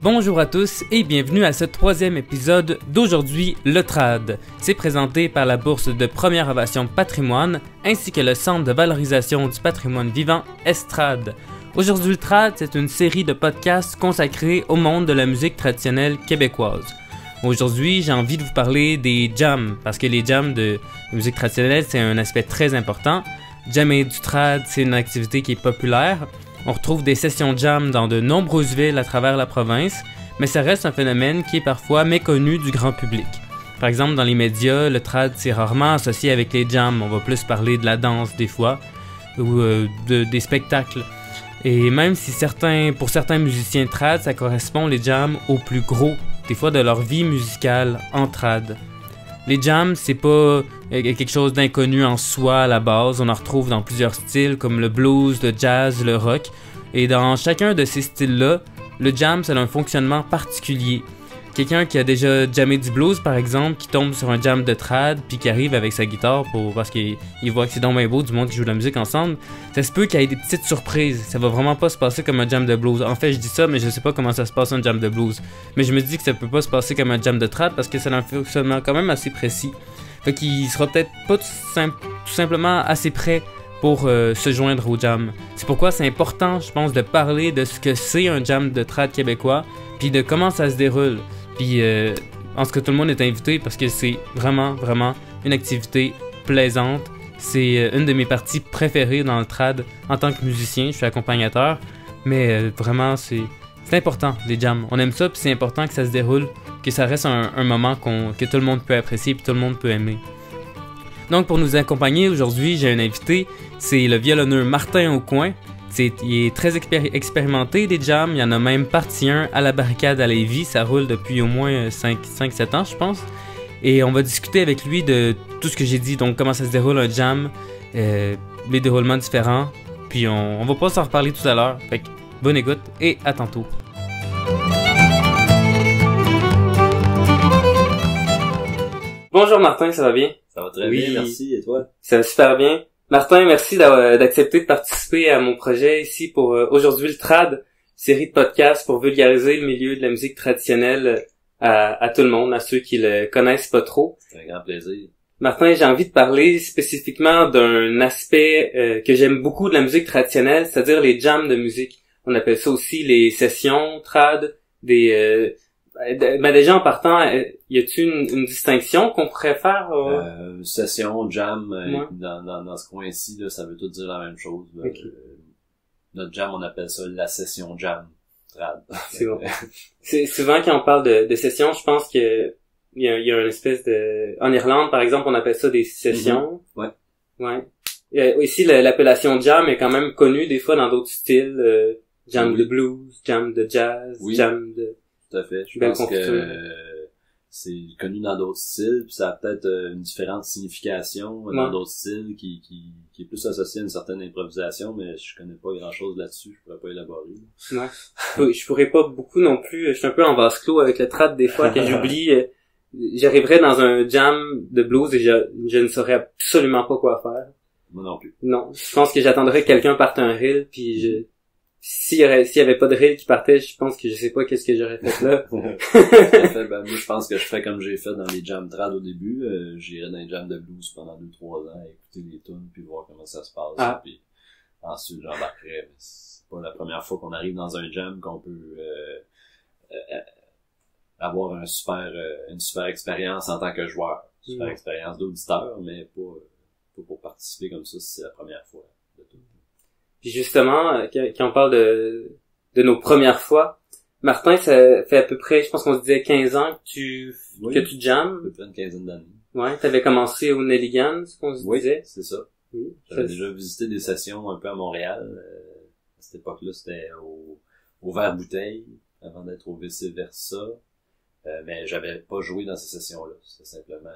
Bonjour à tous et bienvenue à ce troisième épisode d'Aujourd'hui le Trad. C'est présenté par la Bourse de Première Ovation Patrimoine ainsi que le Centre de valorisation du patrimoine vivant Estrade. Aujourd'hui le Trad, c'est une série de podcasts consacrés au monde de la musique traditionnelle québécoise. Aujourd'hui, j'ai envie de vous parler des jams, parce que les jams de musique traditionnelle, c'est un aspect très important. Jammer du trad, c'est une activité qui est populaire. On retrouve des sessions jam dans de nombreuses villes à travers la province, mais ça reste un phénomène qui est parfois méconnu du grand public. Par exemple, dans les médias, le trad c'est rarement associé avec les jams. On va plus parler de la danse des fois, ou des spectacles. Et même si pour certains musiciens trad, ça correspond les jams au plus gros, des fois de leur vie musicale en trad. Les jams, c'est pas quelque chose d'inconnu en soi à la base. On en retrouve dans plusieurs styles comme le blues, le jazz, le rock. Et dans chacun de ces styles-là, le jam, c'est un fonctionnement particulier. Quelqu'un qui a déjà jammé du blues, par exemple, qui tombe sur un jam de trad, puis qui arrive avec sa guitare parce qu'il voit que c'est donc bien beau du monde qui joue de la musique ensemble, ça se peut qu'il y ait des petites surprises. Ça va vraiment pas se passer comme un jam de blues. En fait, je dis ça, mais je sais pas comment ça se passe un jam de blues. Mais je me dis que ça peut pas se passer comme un jam de trad parce que c'est un fonctionnement quand même assez précis. Fait qu'il sera peut-être pas tout simplement assez prêt pour se joindre au jam. C'est pourquoi c'est important, je pense, de parler de ce que c'est un jam de trad québécois, puis de comment ça se déroule. Puis, je pense que tout le monde est invité parce que c'est vraiment, vraiment une activité plaisante. C'est une de mes parties préférées dans le trad en tant que musicien. Je suis accompagnateur, mais vraiment, c'est important, les jams. On aime ça, puis c'est important que ça se déroule, que ça reste un moment que tout le monde peut apprécier, puis tout le monde peut aimer. Donc, pour nous accompagner aujourd'hui, j'ai un invité. C'est le violonneux Martin Aucoin. Il est très expérimenté des jams, il y en a même parti un à la barricade à Lévis, ça roule depuis au moins 5-7 ans je pense. Et on va discuter avec lui de tout ce que j'ai dit, donc comment ça se déroule un jam, les déroulements différents, puis on va pas s'en reparler tout à l'heure. Fait que bonne écoute et à tantôt. Bonjour Martin, ça va bien? Ça va très bien, merci, et toi? Ça va super bien. Martin, merci d'accepter de participer à mon projet ici pour Aujourd'hui le Trad, série de podcasts pour vulgariser le milieu de la musique traditionnelle à tout le monde, à ceux qui le connaissent pas trop. C'est un grand plaisir. Martin, j'ai envie de parler spécifiquement d'un aspect que j'aime beaucoup de la musique traditionnelle, c'est-à-dire les jams de musique. On appelle ça aussi les sessions trad, déjà en partant, y a-t-il une distinction qu'on pourrait faire? Session, jam, ouais. dans ce coin-ci, là, ça veut tout dire la même chose. Okay. Notre jam, on appelle ça la session jam. Trad. C'est bon. C'est souvent quand on parle de session, je pense que il y a une espèce de... En Irlande, par exemple, on appelle ça des sessions. Mm-hmm. Ouais. Ici, l'appellation jam est quand même connue des fois dans d'autres styles. Jam de blues, jam de jazz, jam de... Tout à fait. Je pense que c'est connu dans d'autres styles, puis ça a peut-être une différente signification dans d'autres styles qui est plus associé à une certaine improvisation, mais je connais pas grand-chose là-dessus, je pourrais pas élaborer. Ouais. Je pourrais pas beaucoup non plus. Je suis un peu en vase clos avec le trad des fois que j'oublie. J'arriverais dans un jam de blues et je ne saurais absolument pas quoi faire. Moi non plus. Non. Je pense que j'attendrais que quelqu'un parte un reel, puis s'il y avait pas de reel qui partait, je pense que je sais pas qu'est-ce que j'aurais fait là. Moi, je pense que je fais comme j'ai fait dans les jams trad au début. J'irais dans les jams de blues pendant 2-3 ans, écouter les tunes puis voir comment ça se passe. Puis ensuite, j'embarquerais. C'est pas la première fois qu'on arrive dans un jam qu'on peut avoir une super expérience en tant que joueur. Une super expérience d'auditeur, mais pas pour participer comme ça si c'est la première fois de tout. Puis justement, quand on parle de nos premières fois, Martin, ça fait à peu près, je pense qu'on se disait 15 ans que tu jammes. À peu près une quinzaine d'années. Ouais, t'avais commencé au Nelligan, ce qu'on se disait. Oui, c'est ça. Oui. J'avais déjà visité des sessions un peu à Montréal. À cette époque-là, c'était au Verre-Bouteille, avant d'être au vice-versa. Mais j'avais pas joué dans ces sessions-là. C'était simplement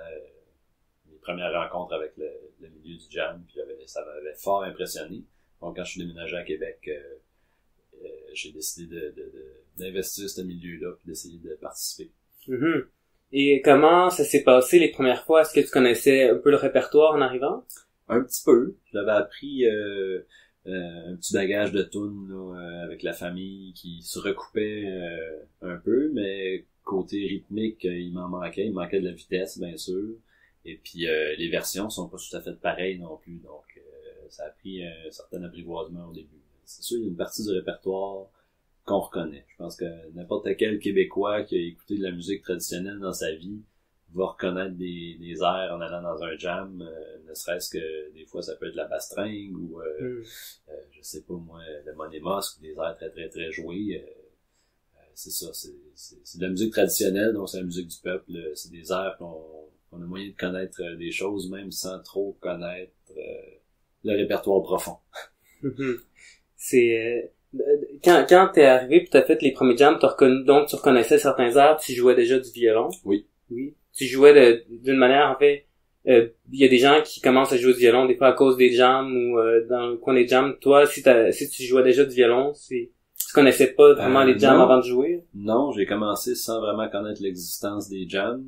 mes premières rencontres avec le milieu du jam, puis ça m'avait fort impressionné. Donc, quand je suis déménagé à Québec, j'ai décidé d'investir ce milieu-là puis d'essayer de participer. Mm-hmm. Et comment ça s'est passé les premières fois? Est-ce que tu connaissais un peu le répertoire en arrivant? Un petit peu. Je l'avais appris un petit bagage de tunes là, avec la famille qui se recoupait un peu, mais côté rythmique, il manquait de la vitesse, bien sûr. Et puis les versions sont pas tout à fait pareilles non plus, donc ça a pris un certain apprivoisement au début. C'est sûr, il y a une partie du répertoire qu'on reconnaît. Je pense que n'importe quel Québécois qui a écouté de la musique traditionnelle dans sa vie va reconnaître des airs en allant dans un jam, ne serait-ce que des fois ça peut être la bastringue ou je sais pas moi, le Monémosque, des airs très très très joués. C'est ça, c'est de la musique traditionnelle, donc c'est la musique du peuple. C'est des airs qu'on a moyen de connaître des choses même sans trop connaître le répertoire profond. C'est quand t'es arrivé pis t'as fait les premiers jams, donc tu reconnaissais certains airs, tu jouais déjà du violon. Oui. Tu jouais d'une manière, en fait, il y a des gens qui commencent à jouer du violon des fois à cause des jams ou dans le coin des jams. Toi, si tu jouais déjà du violon, tu connaissais pas vraiment les jams avant de jouer? Non, j'ai commencé sans vraiment connaître l'existence des jams.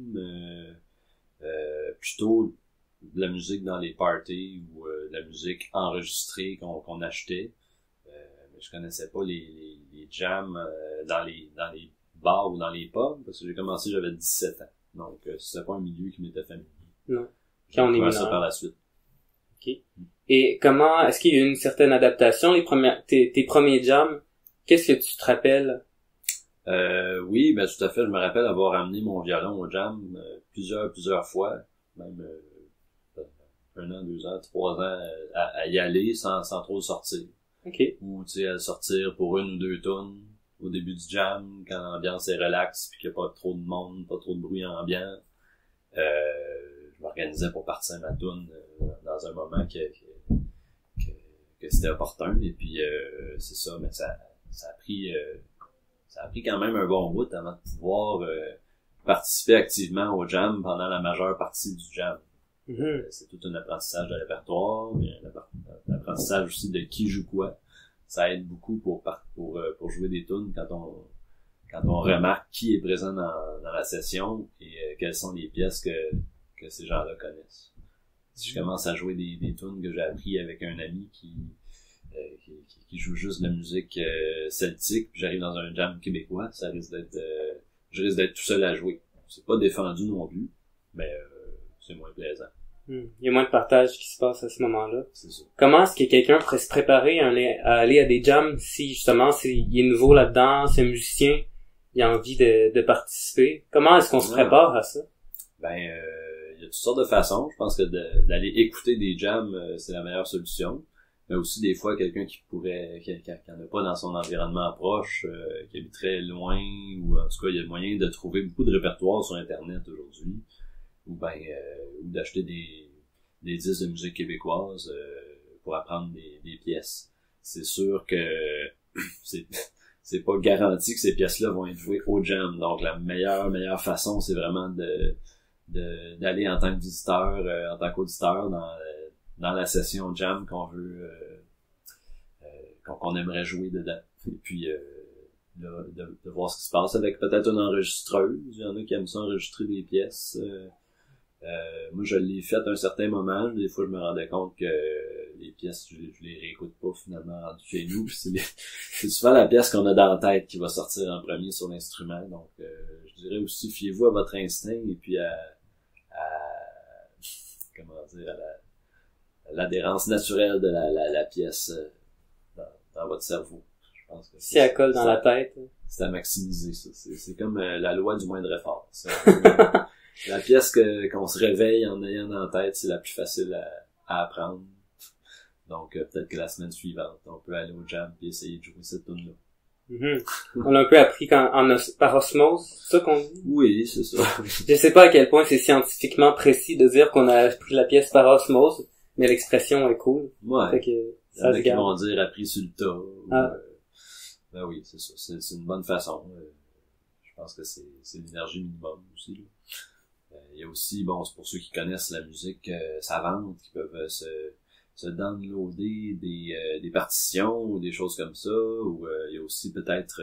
Plutôt de la musique dans les parties ou de la musique enregistrée qu'on achetait. Mais je connaissais pas les jams dans les bars ou dans les pubs parce que j'ai commencé, j'avais 17 ans. Donc c'était pas un milieu qui m'était familier. Non. Quand on est mineur. Ça par la suite. OK. Et comment est-ce qu'il y a eu une certaine adaptation tes premiers jams? Qu'est-ce que tu te rappelles? Oui, ben tout à fait, je me rappelle avoir amené mon violon au jam plusieurs fois, même 1 an, 2 ans, 3 ans à y aller sans trop le sortir. OK. Ou tu sais à le sortir pour 1 ou 2 tunes au début du jam quand l'ambiance est relaxe puis qu'il n'y a pas trop de monde, pas trop de bruit ambiant. Je m'organisais pour partir ma tune dans un moment que c'était opportun et puis c'est ça, mais ça a pris quand même un bon bout avant de pouvoir participer activement au jam pendant la majeure partie du jam. Mm-hmm. C'est tout un apprentissage de répertoire, mais un apprentissage aussi de qui joue quoi. Ça aide beaucoup pour jouer des tunes quand on remarque qui est présent dans la session et quelles sont les pièces que ces gens-là connaissent. Si je commence à jouer des tunes que j'ai appris avec un ami qui joue juste de la musique celtique, puis j'arrive dans un jam québécois, je risque d'être tout seul à jouer. C'est pas défendu non plus, mais c'est moins plaisant. Il y a moins de partage qui se passe à ce moment-là. C'est ça. Comment est-ce que quelqu'un pourrait se préparer à aller à des jams si justement il est nouveau là-dedans, c'est un musicien, il a envie de participer? Comment est-ce qu'on se prépare à ça? Ben, il y a toutes sortes de façons. Je pense que d'aller écouter des jams, c'est la meilleure solution. Mais aussi des fois quelqu'un qui en a pas dans son environnement proche, qui habite très loin, ou en tout cas il y a moyen de trouver beaucoup de répertoire sur Internet aujourd'hui, ou d'acheter des disques de musique québécoise pour apprendre des pièces. C'est sûr que c'est pas garanti que ces pièces-là vont être jouées au jam. Donc la meilleure façon, c'est vraiment d'aller en tant que visiteur, en tant qu'auditeur dans la session jam qu'on aimerait jouer dedans. Et puis de voir ce qui se passe avec peut-être une enregistreuse. Il y en a qui aiment ça enregistrer des pièces. Moi je l'ai fait à un certain moment. Des fois je me rendais compte que les pièces je les réécoute pas finalement rendues chez nous. Puis c'est souvent la pièce qu'on a dans la tête qui va sortir en premier sur l'instrument. Donc je dirais aussi fiez-vous à votre instinct et puis à l'adhérence naturelle de la pièce dans votre cerveau. Je pense que si elle colle dans la tête. C'est à maximiser ça. C'est comme la loi du moindre effort. La pièce qu'on se réveille en ayant dans la tête, c'est la plus facile à apprendre. Donc peut-être que la semaine suivante, on peut aller au jam et essayer de jouer cette tune-là. Mm-hmm. On a un peu appris par osmose, c'est ça qu'on dit? Oui, c'est ça. Je sais pas à quel point c'est scientifiquement précis de dire qu'on a appris la pièce par osmose, mais l'expression est cool. Ouais. Fait que il y en a qui vont dire appris sur le tas. Ben oui, c'est ça. C'est une bonne façon. Je pense que c'est l'énergie minimum aussi. Il y a aussi, c'est pour ceux qui connaissent la musique savante, qui peuvent se downloader des partitions ou des choses comme ça, ou il y a aussi peut-être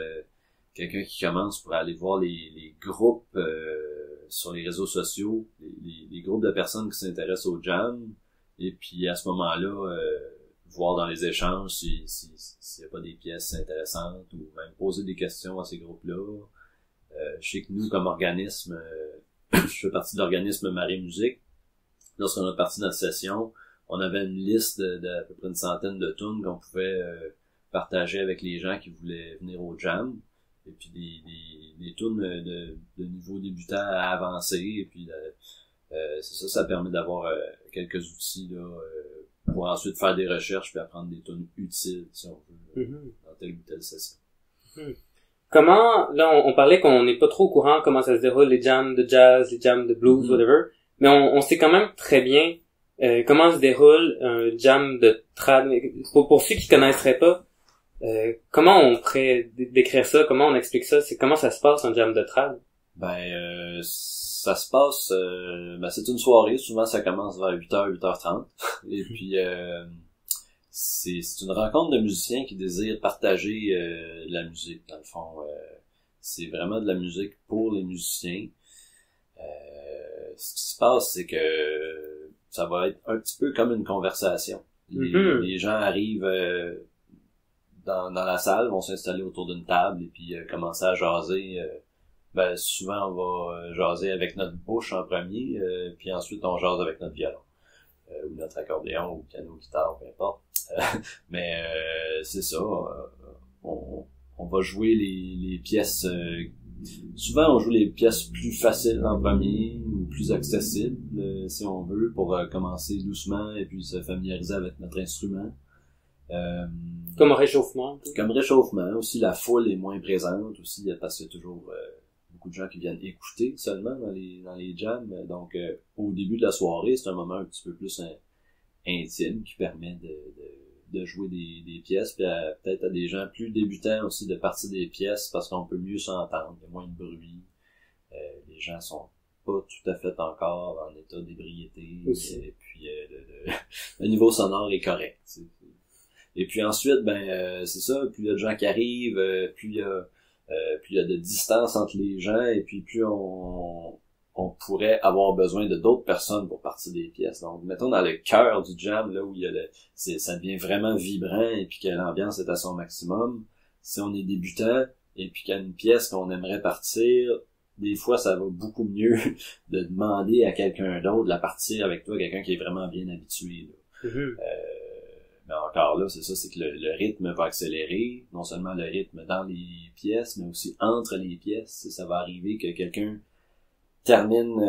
quelqu'un qui commence pour aller voir les groupes sur les réseaux sociaux, les groupes de personnes qui s'intéressent au jam, et puis à ce moment-là voir dans les échanges s'il y a pas des pièces intéressantes ou même poser des questions à ces groupes-là. Je sais que nous, comme organisme, je fais partie de l'organisme Marée Musique. Lorsqu'on a parti notre session, on avait une liste d'à peu près une centaine de tunes qu'on pouvait partager avec les gens qui voulaient venir au jam. Et puis des tunes de niveau débutant à avancé. Et puis c'est ça permet d'avoir quelques outils là pour ensuite faire des recherches puis apprendre des tunes utiles, si on veut, dans telle ou telle session. Comment, là, on parlait qu'on n'est pas trop au courant comment ça se déroule, les jams de jazz, les jams de blues, whatever, mais on sait quand même très bien comment se déroule un jam de trad. Pour ceux qui connaisseraient pas, comment on pourrait décrire ça, comment on explique ça, c'est comment ça se passe un jam de trad? Ça se passe, c'est une soirée, souvent ça commence vers 8h, 8h30, et puis c'est une rencontre de musiciens qui désirent partager la musique, dans le fond. C'est vraiment de la musique pour les musiciens. Ce qui se passe, c'est que ça va être un petit peu comme une conversation. Les gens arrivent dans la salle, vont s'installer autour d'une table et puis commencer à jaser. Souvent on va jaser avec notre bouche en premier, puis ensuite on jase avec notre violon. Ou notre accordéon, ou piano, guitare, peu importe. Mais c'est ça. On va jouer les pièces. Souvent, on joue les pièces plus faciles en premier ou plus accessibles, si on veut, pour commencer doucement et puis se familiariser avec notre instrument. Comme réchauffement. Comme réchauffement. Aussi, la foule est moins présente aussi parce qu'il y a toujours beaucoup de gens qui viennent écouter seulement dans les jams. Donc, au début de la soirée, c'est un moment un petit peu plus intime qui permet de jouer des pièces, puis peut-être à des gens plus débutants aussi de partir des pièces parce qu'on peut mieux s'entendre, il y a moins de bruit, les gens sont pas tout à fait encore en état d'ébriété, et puis le niveau sonore est correct. Et puis ensuite, c'est ça, plus il y a de gens qui arrivent, plus il y a de distance entre les gens, et puis plus on pourrait avoir besoin de d'autres personnes pour partir des pièces. Donc, mettons dans le cœur du jam, là où il y a ça devient vraiment vibrant et puis que l'ambiance est à son maximum. Si on est débutant et puis qu'il y a une pièce qu'on aimerait partir, des fois, ça va beaucoup mieux de demander à quelqu'un d'autre de la partir avec toi, quelqu'un qui est vraiment bien habitué, là. Mais encore là, c'est ça, c'est que le rythme va accélérer. Non seulement le rythme dans les pièces, mais aussi entre les pièces. Ça va arriver que quelqu'un termine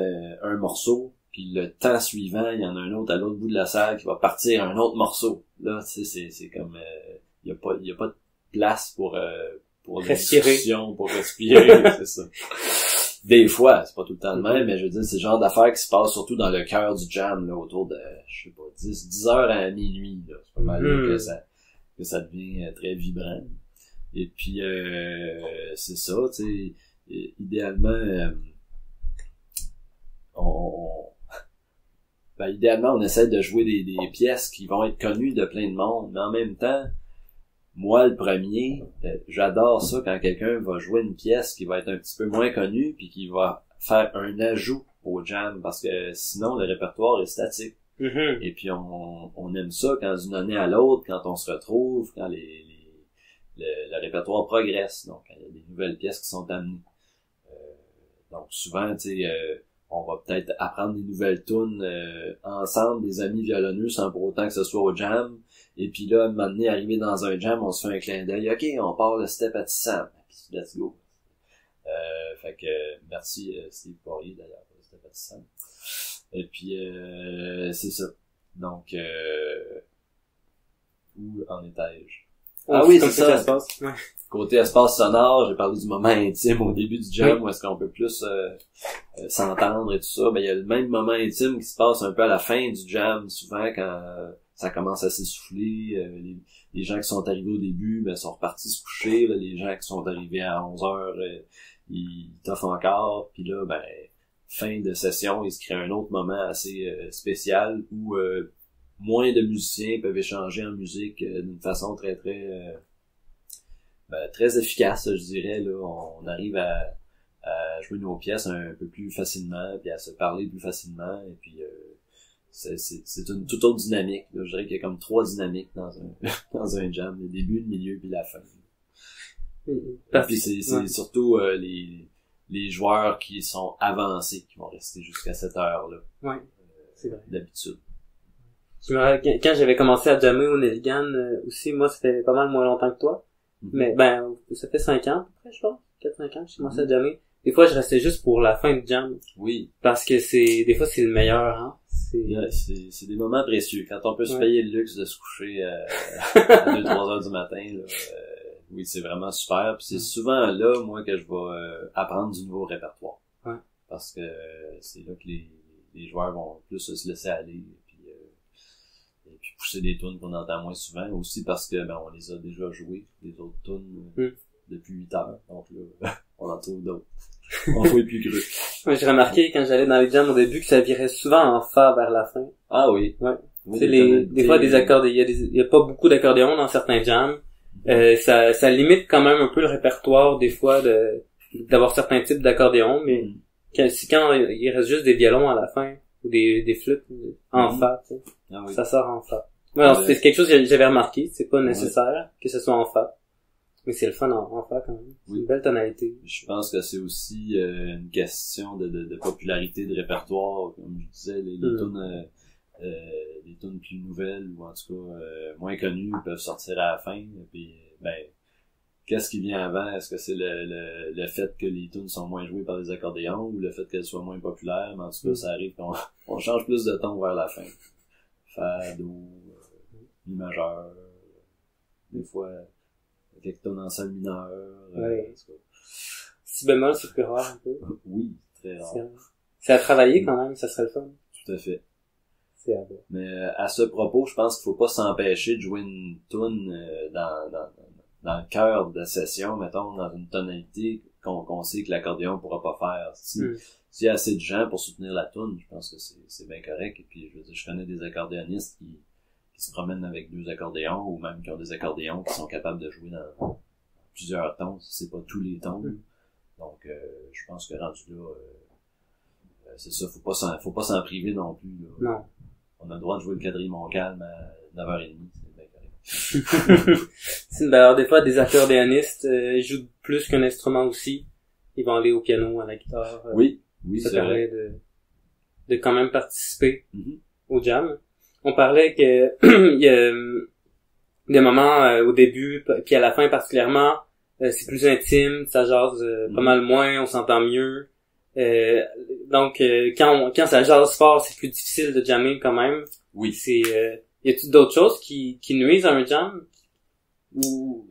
un morceau, puis le temps suivant, il y en a un autre à l'autre bout de la salle qui va partir un autre morceau. Là, tu sais, c'est comme il y a pas de place pour respirer. discussion, pour respirer, c'est ça. Des fois, c'est pas tout le temps le même, mais je veux dire, c'est le genre d'affaires qui se passe surtout dans le cœur du jam, là, autour de, je sais pas, 10 heures à minuit, là. C'est pas mal là que ça devient très vibrant. Et puis c'est ça, tu sais, idéalement idéalement, on essaie de jouer des pièces qui vont être connues de plein de monde, mais en même temps, moi, le premier, j'adore ça quand quelqu'un va jouer une pièce qui va être un petit peu moins connue puis qui va faire un ajout au jam, parce que sinon, le répertoire est statique. Et puis, on aime ça quand d'une année à l'autre, quand on se retrouve, quand le répertoire progresse, donc quand il y a des nouvelles pièces qui sont amenées. Donc, souvent, tu sais, on va peut-être apprendre des nouvelles tunes ensemble, des amis violonneux, sans pour autant que ce soit au jam. Et puis là, à un moment donné, arrivé dans un jam, on se fait un clin d'œil. OK, on part le step at Sam. Puis let's go. Fait que merci Steve Poirier d'ailleurs pour le step at Sam. Et puis c'est ça. Donc où en étais-je? Ah oui, c'est ça. Ouais. Côté espace sonore, j'ai parlé du moment intime au début du jam, où est-ce qu'on peut plus s'entendre et tout ça. Ben il y a le même moment intime qui se passe un peu à la fin du jam, souvent quand ça commence à s'essouffler. Les gens qui sont arrivés au début, ben sont repartis se coucher. Là, les gens qui sont arrivés à 11h, ils toffent encore. Puis là, ben fin de session, il se crée un autre moment assez spécial où moins de musiciens peuvent échanger en musique d'une façon très très très efficace, je dirais. Là, on arrive à jouer nos pièces un peu plus facilement, puis à se parler plus facilement, et puis c'est une toute autre dynamique. Là. Je dirais qu'il y a comme 3 dynamiques dans un jam, le début, le milieu puis la fin. Puis c'est surtout les joueurs qui sont avancés qui vont rester jusqu'à cette heure-là. Ouais, c'est vrai. D'habitude. Je me rappelle, quand j'avais commencé à jammer au Nelligan aussi, moi ça fait pas mal moins longtemps que toi. Mais ça fait 5 ans à peu près, je pense. 4-5 ans que j'ai commencé à jammer. Des fois je restais juste pour la fin du jam. Oui. Parce que des fois c'est le meilleur, hein. C'est des moments précieux. Quand on peut se payer le luxe de se coucher à 2-3 heures du matin, là, oui, c'est vraiment super. Puis c'est souvent là, moi, que je vais apprendre du nouveau répertoire. Ouais. Parce que c'est là que les joueurs vont plus se laisser aller et puis pousser des tunes qu'on entend moins souvent. Aussi parce que on les a déjà joués, les autres tunes, depuis 8 heures. Donc là, on en trouve d'autres. On fouille plus cru. Ouais, j'ai remarqué quand j'allais dans les jams au début que ça virait souvent en fa vers la fin. Ah oui. Ouais. Oui, des fois des accordéons, il y a pas beaucoup d'accordéons dans certains jams. Ça limite quand même un peu le répertoire des fois d'avoir certains types d'accordéons, mais quand il reste juste des violons à la fin ou des flûtes en fa, tu sais. Ah oui. Ça sort en fa. Ouais, alors, c'est quelque chose que j'avais remarqué, c'est pas nécessaire que ce soit en fa. Mais c'est le fun en fa quand même. C'est une belle tonalité. Je pense que c'est aussi une question de popularité de répertoire, comme je disais, les tunes plus nouvelles ou en tout cas moins connues peuvent sortir à la fin. Et puis qu'est-ce qui vient avant? Est-ce que c'est le fait que les tunes sont moins jouées par les accordéons ou le fait qu'elles soient moins populaires? Mais en tout cas, ça arrive qu'on change plus de ton vers la fin. Fa, do, mi majeur, des fois quelques tonnes en sol mineur. Si bémol, c'est plus rare un peu. Oui, très rare. C'est à travailler quand même, ça serait le fun. Tout à fait. C'est à voir. Mais à ce propos, je pense qu'il faut pas s'empêcher de jouer une toune dans le cœur de la session, mettons, dans une tonalité qu'on sait que l'accordéon pourra pas faire. S'il y a assez de gens pour soutenir la toune, je pense que c'est bien correct. Et puis, je connais des accordéonistes qui se promènent avec 2 accordéons ou même qui ont des accordéons qui sont capables de jouer dans plusieurs tons, si c'est pas tous les tons. Donc, je pense que rendu là, c'est ça, faut pas s'en priver non plus. Là. Non. On a le droit de jouer le quadrille mon calme à 9h30, c'est bien correct. Alors, des fois, des accordéonistes, ils jouent plus qu'un instrument aussi. Ils vont aller au piano, à la guitare. Oui, ça permet de quand même participer au jam. On parlait que il y a des moments au début puis à la fin particulièrement, c'est plus intime, ça jase pas mal moins, on s'entend mieux. Donc quand ça jase fort, c'est plus difficile de jammer quand même. Oui. Y a-t-il d'autres choses qui nuisent à un jam? Ou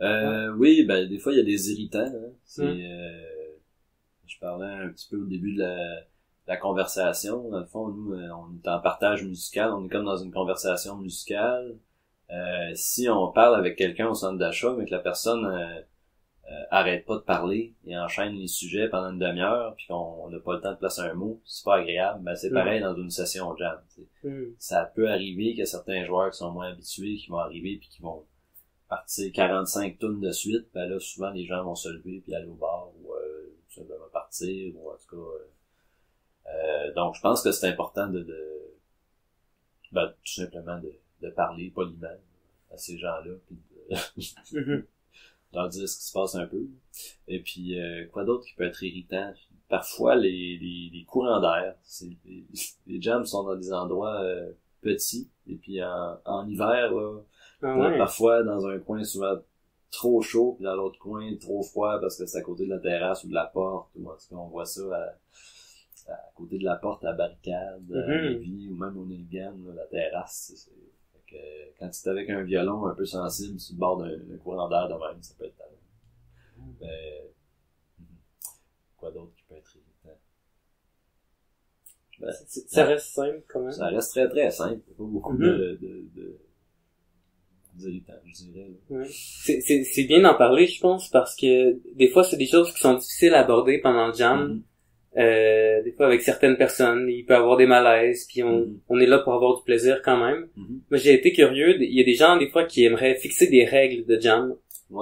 oui, des fois il y a des irritants. Hein. Je parlais un petit peu au début de la conversation. Dans le fond, nous, on est en partage musical, on est comme dans une conversation musicale. Si on parle avec quelqu'un au centre d'achat, mais que la personne arrête pas de parler et enchaîne les sujets pendant une demi-heure, puis qu'on n'a pas le temps de placer un mot, c'est pas agréable. C'est pareil dans une session jam. Ça peut arriver qu'il y a certains joueurs qui sont moins habitués, qui vont arriver puis qui vont partir 45 tunes de suite. Là, souvent, les gens vont se lever puis aller au bar ou tout simplement partir ou en tout cas... donc, je pense que c'est important tout simplement de parler poliment à ces gens-là, puis de leur dire ce qui se passe un peu. Et puis, quoi d'autre qui peut être irritant? Parfois, les courants d'air. Les jams sont dans des endroits petits, et puis en hiver, là, parfois dans un coin souvent trop chaud, puis dans l'autre coin trop froid parce que c'est à côté de la terrasse ou de la porte, ou en tout cas on voit ça à côté de la porte à la barricade, à Lévis, ou même au Nelligan, la terrasse. Fait que, quand tu es avec un violon un peu sensible sur le bord d'un courant d'air de même, ça peut être talent. Mais quoi d'autre qui peut être irritant? Ça reste simple quand même. Ça reste très très simple. Il n'y a pas beaucoup d'irritant, je dirais. Ouais. C'est bien d'en parler, je pense, parce que des fois c'est des choses qui sont difficiles à aborder pendant le jam. Des fois avec certaines personnes, il peut y avoir des malaises, puis on est là pour avoir du plaisir quand même. Moi j'ai été curieux, il y a des gens des fois qui aimeraient fixer des règles de jam.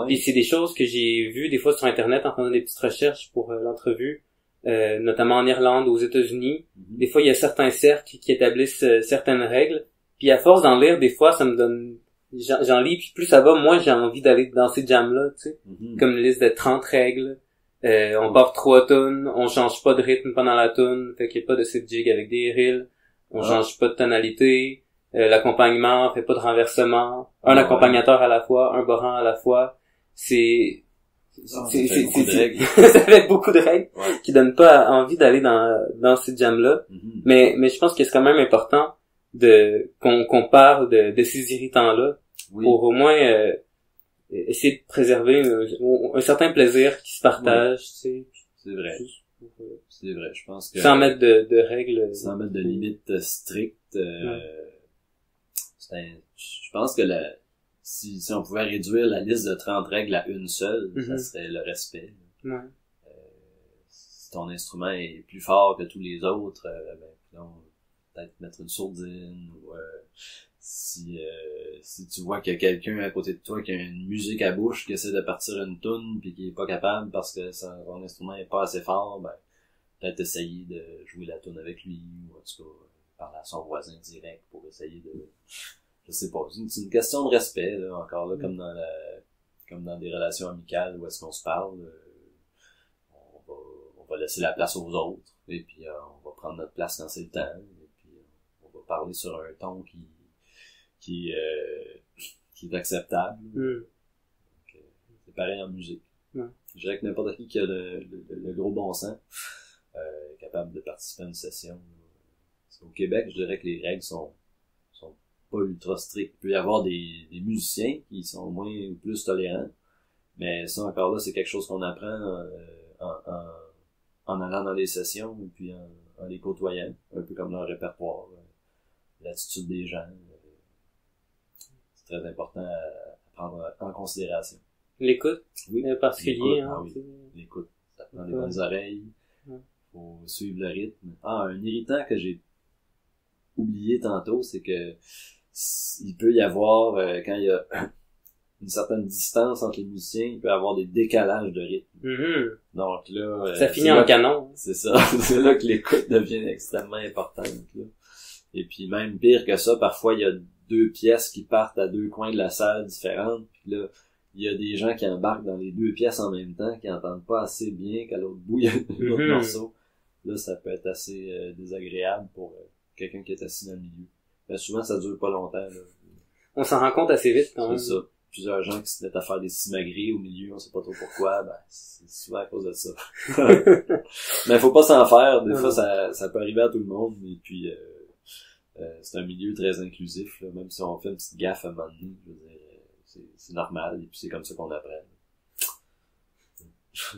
Puis c'est des choses que j'ai vues des fois sur internet en faisant des petites recherches pour l'entrevue. notamment en Irlande, aux États-Unis. Des fois, il y a certains cercles qui établissent certaines règles. Puis à force d'en lire, des fois, ça me donne... J'en lis, puis plus ça va, moi, j'ai envie d'aller dans ces jams-là, tu sais. Comme une liste de 30 règles. On part 3 tunes, on change pas de rythme pendant la tune, fait qu'il n'y a pas de sip jig avec des rills. On change pas de tonalité. L'accompagnement fait pas de renversement. Un accompagnateur à la fois, un boran à la fois. Ça fait beaucoup de règles qui donnent pas envie d'aller dans ces jams-là. Mais je pense que c'est quand même important qu'on parle de ces irritants-là pour au moins essayer de préserver un certain plaisir qui se partage, tu sais. C'est vrai. C'est vrai, je pense que... Sans mettre de règles. Sans mettre de limites strictes. Je pense que si on pouvait réduire la liste de 30 règles à une seule, ça serait le respect. Si ton instrument est plus fort que tous les autres, peut-être mettre une sourdine ou si tu vois qu'il y a quelqu'un à côté de toi qui a une musique à bouche, qui essaie de partir une toune puis qui est pas capable parce que son instrument est pas assez fort, peut-être essayer de jouer la toune avec lui ou en tout cas parler à son voisin direct pour essayer de... Je sais pas, c'est une question de respect, là, encore là, comme dans des relations amicales où est-ce qu'on se parle, on va laisser la place aux autres, et puis on va prendre notre place quand c'est le temps, et puis on va parler sur un ton qui est acceptable. Donc, c'est pareil en musique. Je dirais que n'importe qui a le gros bon sens est capable de participer à une session. Au Québec, je dirais que les règles sont pas ultra strictes. Il peut y avoir des musiciens qui sont moins ou plus tolérants, mais ça encore là, c'est quelque chose qu'on apprend en allant dans les sessions et puis en les côtoyant, un peu comme leur répertoire, l'attitude des gens. C'est très important à prendre en considération. L'écoute, particulier, l'écoute, ça prend des bonnes oreilles. Faut suivre le rythme. Un irritant que j'ai oublié tantôt, c'est que il peut y avoir, quand il y a une certaine distance entre les musiciens, il peut y avoir des décalages de rythme. Donc là... ça finit en canon. C'est ça. C'est là que l'écoute devient extrêmement importante. Là. Et puis même pire que ça, parfois il y a 2 pièces qui partent à 2 coins de la salle différentes. Puis là, il y a des gens qui embarquent dans les 2 pièces en même temps, qui entendent pas assez bien qu'à l'autre bout, il y a un autre morceau. Là, ça peut être assez désagréable pour quelqu'un qui est assis dans le milieu. Mais souvent, ça dure pas longtemps. Là. On s'en rend compte assez vite quand même. C'est ça. Plusieurs gens qui se mettent à faire des simagrées au milieu, on sait pas trop pourquoi, c'est souvent à cause de ça. Mais faut pas s'en faire. Des fois, ça peut arriver à tout le monde. Et puis, c'est un milieu très inclusif. Là. Même si on fait une petite gaffe à un moment donné, je veux dire, c'est normal. Et puis, c'est comme ça qu'on apprend.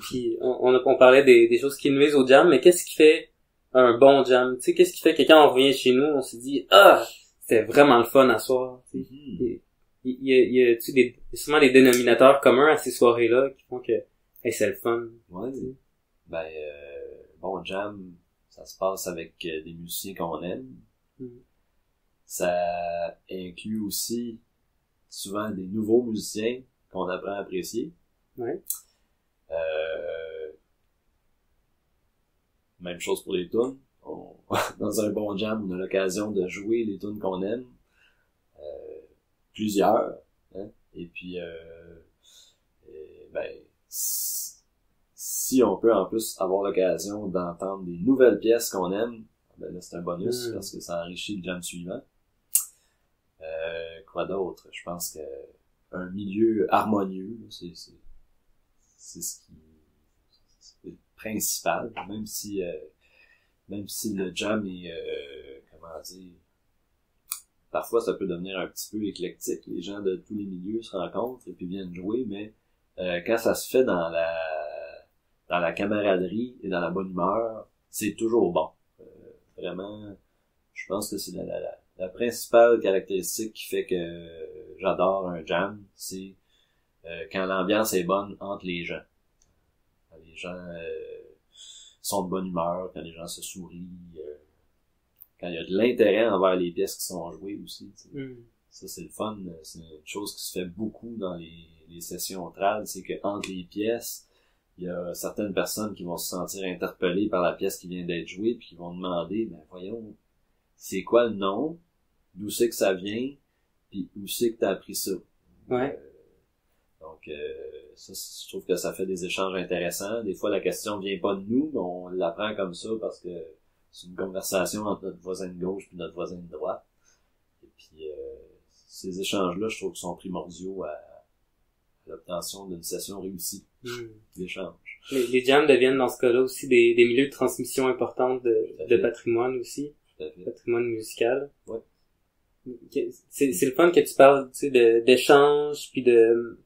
Puis on parlait des choses qui nuisent au jam, mais qu'est-ce qui fait un bon jam? Tu sais, qu'est-ce qui fait que quand on revient chez nous, on se dit c'était vraiment le fun à soir. Il y a souvent des dénominateurs communs à ces soirées-là qui font que c'est le fun. Ouais. Bon jam, ça se passe avec des musiciens qu'on aime. Ça inclut aussi souvent des nouveaux musiciens qu'on apprend à apprécier. Ouais. Même chose pour les tunes. Dans un bon jam, on a l'occasion de jouer les tunes qu'on aime. Plusieurs. Hein? Et puis, si on peut en plus avoir l'occasion d'entendre des nouvelles pièces qu'on aime, là c'est un bonus parce que ça enrichit le jam suivant. Quoi d'autre? Je pense que un milieu harmonieux, c'est ce qui est le principal, même si le jam est comment dire, parfois ça peut devenir un petit peu éclectique, les gens de tous les milieux se rencontrent et puis viennent jouer, mais quand ça se fait dans la camaraderie et dans la bonne humeur, c'est toujours bon. Vraiment, je pense que c'est la principale caractéristique qui fait que j'adore un jam, c'est quand l'ambiance est bonne entre les gens. Quand les gens sont de bonne humeur, quand les gens se sourient, quand il y a de l'intérêt envers les pièces qui sont jouées aussi. Ça, c'est le fun. C'est une chose qui se fait beaucoup dans les sessions trad, c'est que entre les pièces, il y a certaines personnes qui vont se sentir interpellées par la pièce qui vient d'être jouée, puis qui vont demander, ben voyons, c'est quoi le nom, d'où c'est que ça vient, puis où c'est que t'as appris ça. Ouais. Donc, ça, je trouve que ça fait des échanges intéressants. Des fois, la question vient pas de nous, mais on l'apprend comme ça parce que c'est une conversation entre notre voisin de gauche puis notre voisin de droite. Et puis, ces échanges-là, je trouve qu'ils sont primordiaux à l'obtention d'une session réussie. L'échange. Les jams deviennent dans ce cas-là aussi des milieux de transmission importants de patrimoine aussi. Patrimoine musical. Ouais. C'est le fun que tu parles, tu sais, d'échange, puis de,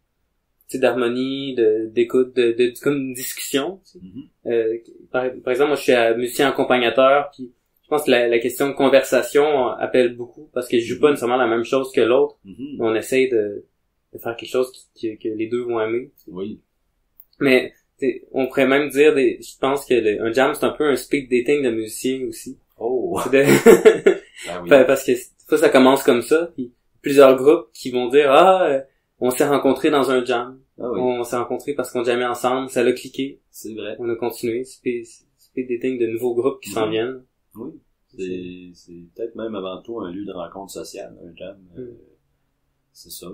tu sais, d'harmonie, d'écoute, de comme une discussion. Tu sais. Par exemple, moi, je suis musicien accompagnateur, puis je pense que la question de conversation appelle beaucoup, parce que je joue pas nécessairement la même chose que l'autre. Mais on essaye de faire quelque chose que les deux vont aimer. Tu sais. Oui. Mais on pourrait même dire, je pense que un jam, c'est un peu un speed dating de musiciens aussi. Oh! Ben oui. Parce que ça commence comme ça, puis plusieurs groupes qui vont dire on s'est rencontrés dans un jam. Ah oui. On s'est rencontrés parce qu'on jammait ensemble, ça l'a cliqué. C'est vrai. On a continué, speed dating de nouveaux groupes qui s'en viennent. Oui. C'est peut-être même avant tout un lieu de rencontre sociale, un jam. C'est ça,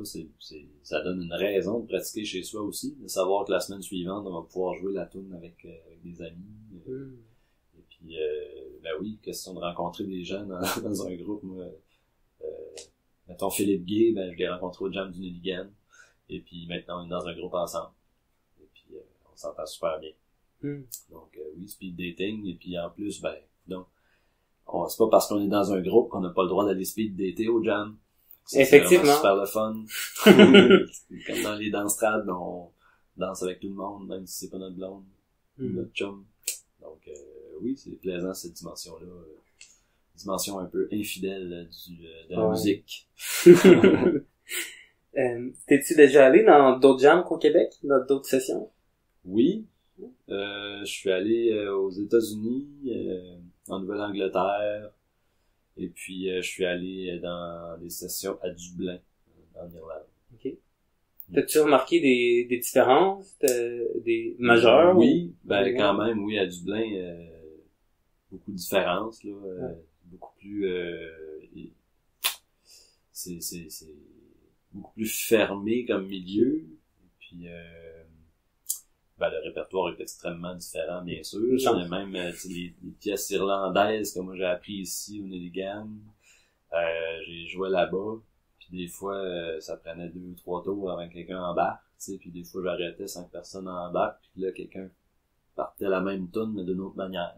ça donne une raison de pratiquer chez soi aussi, de savoir que la semaine suivante, on va pouvoir jouer la tune avec des amis. Et puis, ben oui, question de rencontrer des gens dans un groupe. Moi, mettons Philippe Gay, ben je l'ai rencontré au jam du Nelligan. Et puis maintenant, on est dans un groupe ensemble. Et puis, on s'entend super bien. Donc, oui, speed dating. Et puis, en plus, ben, donc, c'est pas parce qu'on est dans un groupe qu'on n'a pas le droit d'aller speed dater au jam. Effectivement. C'est super le fun. Comme dans les danstrades, on danse avec tout le monde, même si c'est pas notre blonde, notre chum. Donc, oui, c'est plaisant cette dimension-là. Dimension un peu infidèle de la musique. T'es-tu déjà allé dans d'autres jams qu'au Québec, dans d'autres sessions? Oui. Je suis allé aux États-Unis, en Nouvelle-Angleterre, et puis je suis allé dans des sessions à Dublin, en Irlande. OK. T'as-tu remarqué des différences, des majeures? Oui, quand même, oui, à Dublin, beaucoup de différences, là, beaucoup plus, c'est beaucoup plus fermé comme milieu, et puis, le répertoire est extrêmement différent, bien sûr. Il y a même les pièces irlandaises que moi j'ai appris ici au Nelligan. J'ai joué là-bas, puis des fois ça prenait 2 ou 3 tours avant que quelqu'un embarque, puis des fois j'arrêtais sans que personne embarque, puis là quelqu'un partait la même tune mais d'une autre manière.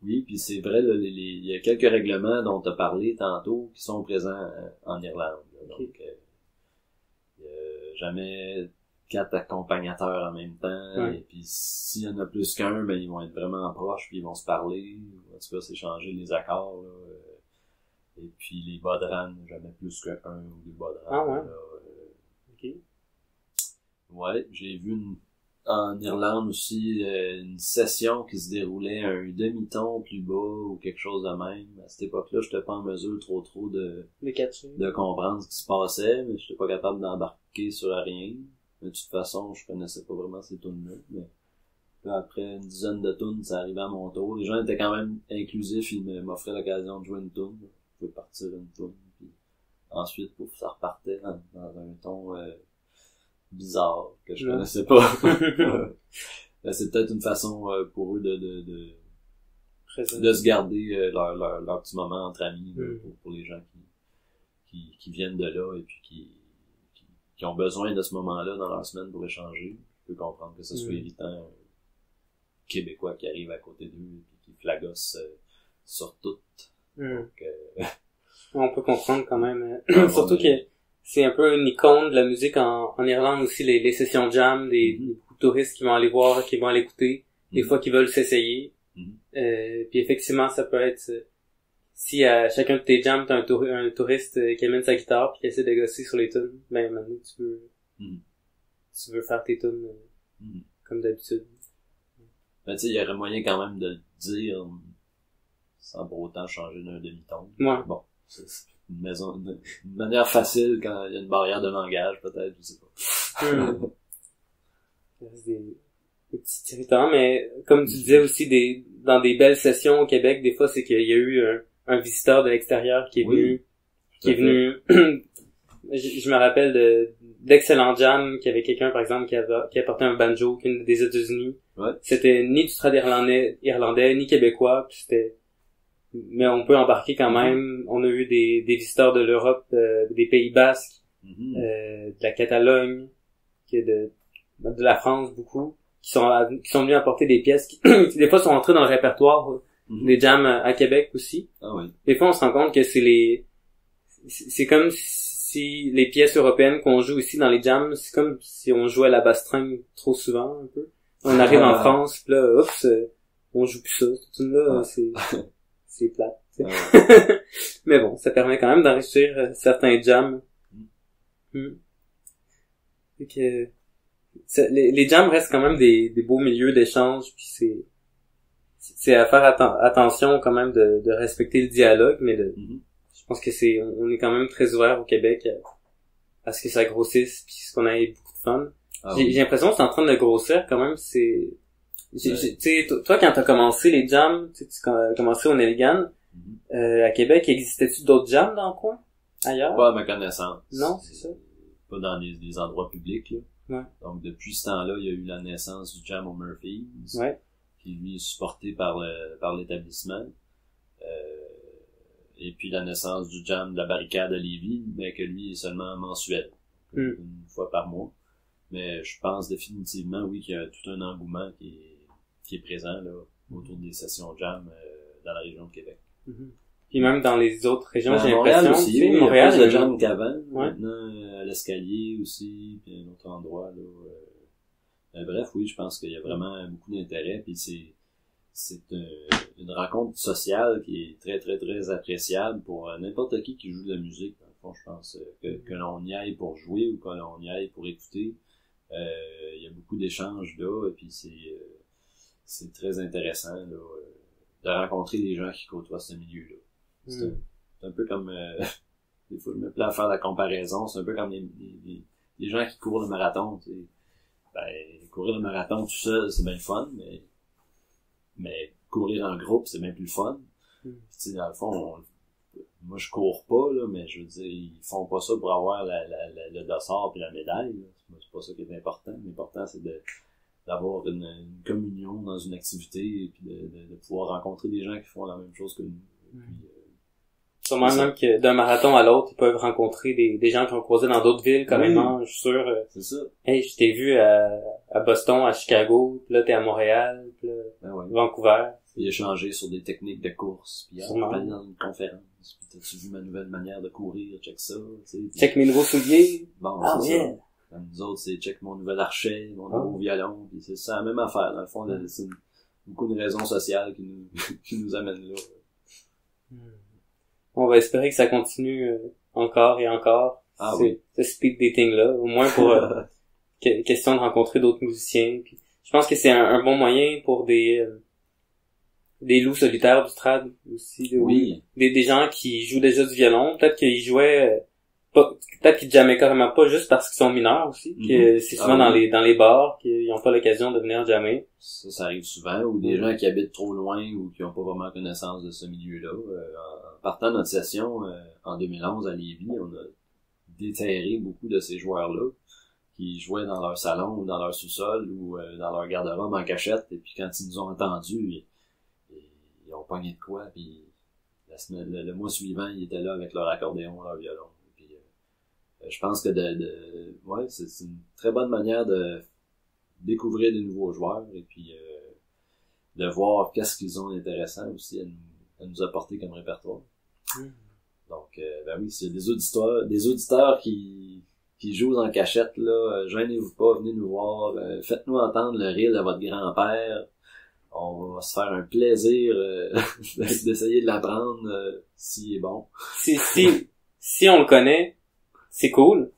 Oui, puis c'est vrai, il y a quelques règlements dont tu as parlé tantôt qui sont présents en Irlande. Là. Donc, jamais 4 accompagnateurs en même temps, et puis s'il y en a plus qu'un, ben ils vont être vraiment proches, puis ils vont se parler, ou en tout cas s'échanger les accords, là, et puis les bodhrans, jamais plus qu'un ou 2 bodhrans. OK. Ouais, j'ai vu en Irlande aussi une session qui se déroulait un demi-ton plus bas ou quelque chose de même. À cette époque-là, j'étais pas en mesure trop de comprendre ce qui se passait, mais j'étais pas capable d'embarquer sur rien. Mais de toute façon, je connaissais pas vraiment ces tunes-là. Mais là, après une dizaine de tunes, ça arrivait à mon tour. Les gens étaient quand même inclusifs, ils m'offraient l'occasion de jouer une tune. Je pouvais partir une tune, puis ensuite, ça repartait dans un ton bizarre que je connaissais pas. C'est peut-être une façon pour eux de se garder leur petit moment entre amis pour les gens qui viennent de là et puis qui ont besoin de ce moment-là dans leur semaine pour échanger. Je peux comprendre que ça soit irritant un Québécois qui arrive à côté d'eux et qui flagosse sur tout. Donc, on peut comprendre quand même. Surtout que c'est un peu une icône de la musique en Irlande aussi, les sessions jam, des touristes qui vont aller voir, qui vont aller écouter, des fois qui veulent s'essayer. Puis effectivement, ça peut être, si à chacun de tes jams, t'as un touriste qui amène sa guitare puis qui essaie de gosser sur les tunes, ben maintenant tu veux faire tes tunes comme d'habitude. Ben tu sais, il y aurait moyen quand même de le dire sans pour autant changer d'un demi-ton. Ouais. Bon, c'est une manière facile quand il y a une barrière de langage, peut-être, je sais pas. des petits irritants, mais comme tu disais aussi dans des belles sessions au Québec, des fois c'est qu'il y a eu un visiteur de l'extérieur qui est venu je me rappelle d'excellents jams qu'il y avait quelqu'un par exemple qui apportait un banjo des États-Unis. Ouais. C'était ni du trad irlandais ni québécois, puis mais on peut embarquer quand même. On a eu des visiteurs de l'Europe, des Pays Basques, de la Catalogne, de la France beaucoup, qui sont venus apporter des pièces qui des fois sont entrées dans le répertoire des jams à Québec aussi. Ah oui. Des fois on se rend compte que c'est comme si les pièces européennes qu'on joue ici dans les jams, c'est comme si on jouait à la bastringue trop souvent un peu. On arrive en France, pis là, oups, on joue plus ça. Tout là, c'est plate. Mais bon, ça permet quand même d'enrichir certains jams. Fait que les jams restent quand même des beaux milieux d'échange, puis c'est à faire attention quand même de respecter le dialogue, mais je pense que on est quand même très ouvert au Québec à ce que ça grossisse, puis ce qu'on ait beaucoup de fun. J'ai l'impression que c'est en train de grossir quand même. Tu sais, toi quand t'as commencé les jams, tu as commencé au Nelligan, à Québec, existait-tu d'autres jams dans le coin ailleurs? Pas à ma connaissance. Non, c'est ça. Pas dans des endroits publics là. Ouais. Donc depuis ce temps-là, il y a eu la naissance du Jam au Murphys, qui lui est supporté par l'établissement. Et puis la naissance du Jam de la Barricade à Lévis, mais que lui est seulement mensuel, une fois par mois. Mais je pense définitivement, oui, qu'il y a tout un engouement qui est présent là autour des sessions Jam dans la région de Québec. Puis même dans les autres régions, j'ai Montréal l'impression aussi, que Montréal, il y a plus de Jam qu'avant. Ouais. Maintenant, à l'Escalier aussi, puis un autre endroit là. Bref, oui, je pense qu'il y a vraiment beaucoup d'intérêt, puis c'est une rencontre sociale qui est très, très, très appréciable pour n'importe qui joue de la musique. Dans le fond, je pense que l'on y aille pour jouer ou que l'on y aille pour écouter. Il y a beaucoup d'échanges là, et puis c'est très intéressant là, de rencontrer des gens qui côtoient ce milieu-là. C'est un peu comme des fois je me plais à faire la comparaison, c'est un peu comme les gens qui courent le marathon, tu sais. Ben, courir le marathon tout seul, c'est bien le fun, mais courir en groupe, c'est bien plus le fun. Tu sais, dans le fond, moi je cours pas, là, mais je veux dire, ils font pas ça pour avoir le dossard puis la médaille, là. C'est pas ça qui est important. L'important, c'est d'avoir une communion dans une activité et puis de pouvoir rencontrer des gens qui font la même chose que nous. Puis, sûrement même que d'un marathon à l'autre, ils peuvent rencontrer des gens qui ont croisé dans d'autres villes, carrément, je suis sûr. C'est ça. Hey, je t'ai vu à Boston, à Chicago, puis là t'es à Montréal, puis là, Vancouver. Puis échanger sur des techniques de course, puis aller dans une conférence, puis t'as-tu vu ma nouvelle manière de courir, check ça, tu sais. Check mes nouveaux souliers. Bon, c'est ça. Comme nous autres, c'est check mon nouvel archet, mon nouveau violon, puis c'est ça la même affaire. Dans le fond, c'est beaucoup de raisons sociales qui nous amènent là. On va espérer que ça continue encore et encore. Ce speed dating là, au moins pour question de rencontrer d'autres musiciens. Puis, je pense que c'est un bon moyen pour des loups solitaires du trad aussi. Oui. Des gens qui jouent déjà du violon, peut-être qu'ils jouaient peut-être qu'ils jammaient carrément pas juste parce qu'ils sont mineurs aussi, que c'est souvent dans les bars qu'ils n'ont pas l'occasion de venir jammer. Ça arrive souvent, ou des gens qui habitent trop loin ou qui n'ont pas vraiment connaissance de ce milieu-là. En partant de notre session en 2011 à Lévis, on a déterré beaucoup de ces joueurs-là qui jouaient dans leur salon ou dans leur sous-sol ou dans leur garde-robe en cachette, et puis quand ils nous ont entendus, ils ont pogné de quoi, puis le mois suivant, ils étaient là avec leur accordéon, leur violon. Je pense que c'est une très bonne manière de découvrir des nouveaux joueurs et puis de voir qu'est-ce qu'ils ont d'intéressant aussi à nous apporter comme répertoire. Donc, oui, s'il y a des auditeurs qui jouent en cachette, là, gênez-vous pas, venez nous voir, faites-nous entendre le rire de votre grand-père. On va se faire un plaisir d'essayer de l'apprendre s'il est bon. Si on le connaît, c'est cool.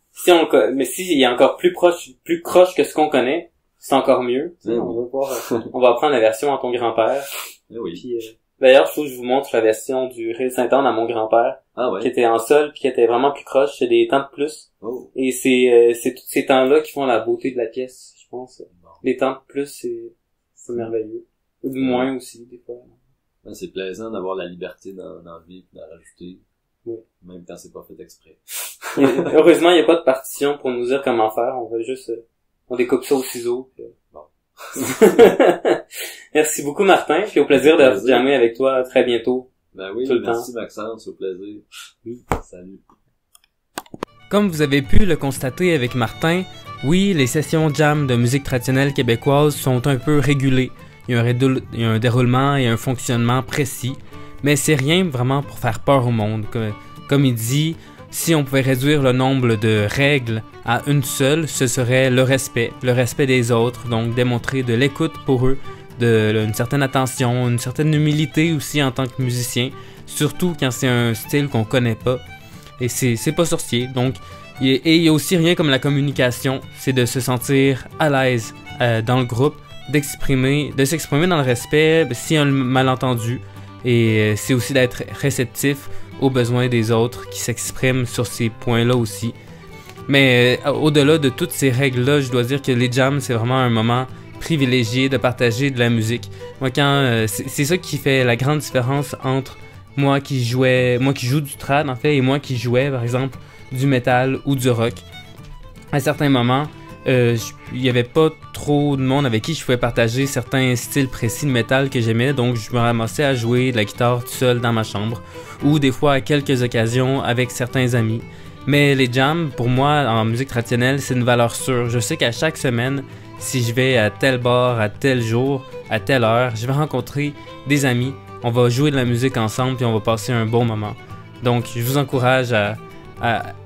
Mais s'il est encore plus croche que ce qu'on connaît, c'est encore mieux. On va prendre la version à ton grand-père. Oui. Puis, d'ailleurs, je trouve que je vous montre la version du Ré Sainte-Anne à mon grand-père. Ah ouais. Qui était en sol puis qui était vraiment plus croche. C'est des temps de plus. Oh. Et c'est tous ces temps-là qui font la beauté de la pièce, je pense. Bon. les temps de plus, c'est merveilleux. Ou de moins aussi, des fois. Ouais, c'est plaisant d'avoir la liberté d'en vivre, d'en rajouter. Oui. Même quand c'est pas fait exprès. Heureusement, il n'y a pas de partition pour nous dire comment faire. On va juste, on découpe ça au ciseau. Puis... Bon. Merci beaucoup, Martin. Puis au plaisir de jammer avec toi très bientôt. Ben oui, merci Maxence, au plaisir. Oui. Salut. Comme vous avez pu le constater avec Martin, oui, les sessions jam de musique traditionnelle québécoise sont un peu régulées. Il y a un déroulement et un fonctionnement précis, mais c'est rien vraiment pour faire peur au monde. Comme il dit, si on pouvait réduire le nombre de règles à une seule, ce serait le respect des autres, donc démontrer de l'écoute pour eux, une certaine attention, une certaine humilité aussi en tant que musicien, surtout quand c'est un style qu'on connaît pas. Et c'est pas sorcier, donc il y a aussi rien comme la communication, c'est de se sentir à l'aise dans le groupe, de s'exprimer dans le respect s'il y a un malentendu, et c'est aussi d'être réceptif aux besoins des autres qui s'expriment sur ces points-là aussi. Mais au-delà de toutes ces règles-là, je dois dire que les jams, c'est vraiment un moment privilégié de partager de la musique. Moi, c'est ça qui fait la grande différence entre moi qui joue du trad en fait, et moi qui jouais par exemple du metal ou du rock. À certains moments, il y avait pas trop de monde avec qui je pouvais partager certains styles précis de métal que j'aimais, donc je me ramassais à jouer de la guitare tout seul dans ma chambre, ou des fois à quelques occasions avec certains amis. Mais les jams, pour moi, en musique traditionnelle, c'est une valeur sûre. Je sais qu'à chaque semaine, si je vais à tel bar, à tel jour, à telle heure, je vais rencontrer des amis, on va jouer de la musique ensemble puis on va passer un bon moment. Donc, je vous encourage à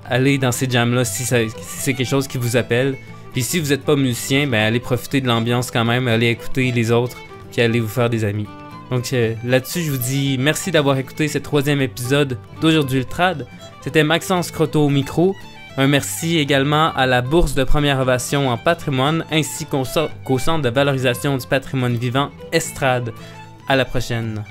aller dans ces jams-là si c'est quelque chose qui vous appelle. Puis si vous n'êtes pas musicien, ben allez profiter de l'ambiance quand même, allez écouter les autres, puis allez vous faire des amis. Donc là-dessus, je vous dis merci d'avoir écouté ce 3e épisode d'Aujourd'hui le Trad. C'était Maxence Croteau au micro. Un merci également à la Bourse de Première Ovation en patrimoine, ainsi qu'au Centre de valorisation du patrimoine vivant Estrade. À la prochaine.